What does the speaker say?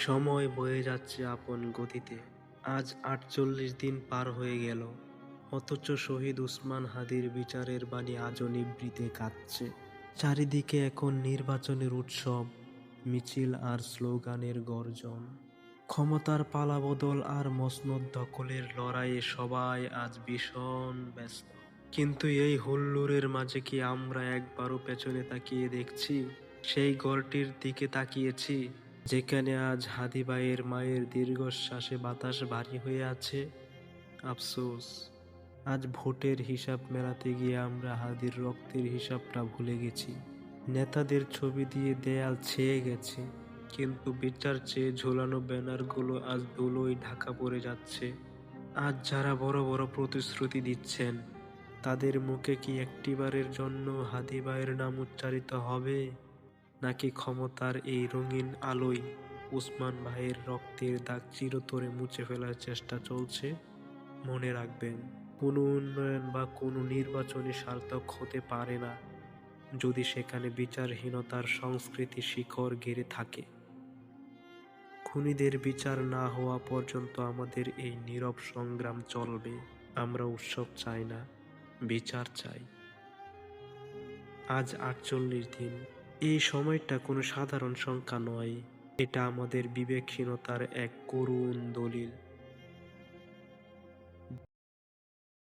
সময় বয়ে যাচ্ছে আপন গতিতে। আজ ৪৮ দিন পার হয়ে গেল, অথচ শহীদ উসমান হাদির বিচারের বাণী আজও নিভৃতে কাঁদছে। চারিদিকে এখন নির্বাচনের উৎসব, মিছিল আর স্লোগানের গর্জন। ক্ষমতার পালাবদল আর মসনদ দখলের লড়াইয়ে সবাই আজ ভীষণ ব্যস্ত। কিন্তু এই হুল্লোড়ের মাঝে কি আমরা একবারও পেছনে তাকিয়ে দেখছি? সেই ঘরটির দিকে তাকিয়েছি যেখানে আজ হাদি ভাইয়ের মায়ের দীর্ঘশ্বাসে বাতাস ভারী হয়ে আছে? আফসোস, আজ ভোটের হিসাব মেলাতে গিয়ে আমরা হাদির রক্তের হিসাবটা ভুলে গেছি। নেতাদের ছবি দিয়ে দেয়াল ছেয়ে গেছে, কিন্তু বিচার চেয়ে ঝোলানো ব্যানারগুলো আজ ধুলোয় ঢাকা পড়ে যাচ্ছে। আজ যারা বড় বড় প্রতিশ্রুতি দিচ্ছেন, তাদের মুখে কি একটিবারের জন্য হাদি ভাইয়ের নাম উচ্চারিত হবে? নাকি ক্ষমতার এই রঙিন আলোয় উসমান ভাইয়ের রক্তের দাগ চিরতরে মুছে ফেলার চেষ্টা চলছে? মনে রাখবেন, কোনো উন্নয়ন বা কোনো নির্বাচনী সার্থক হতে পারে না যদি সেখানে বিচারহীনতার সংস্কৃতি শিকড় গেড়ে থাকে। খুনিদের বিচার না হওয়া পর্যন্ত আমাদের এই নীরব সংগ্রাম চলবে। আমরা উৎসব চাই না, বিচার চাই। আজ ৪৮ দিন। এই সময়টা কোনো সাধারণ সংখ্যা নয়, এটা আমাদের বিবেকহীনতার এক করুণ দলিল।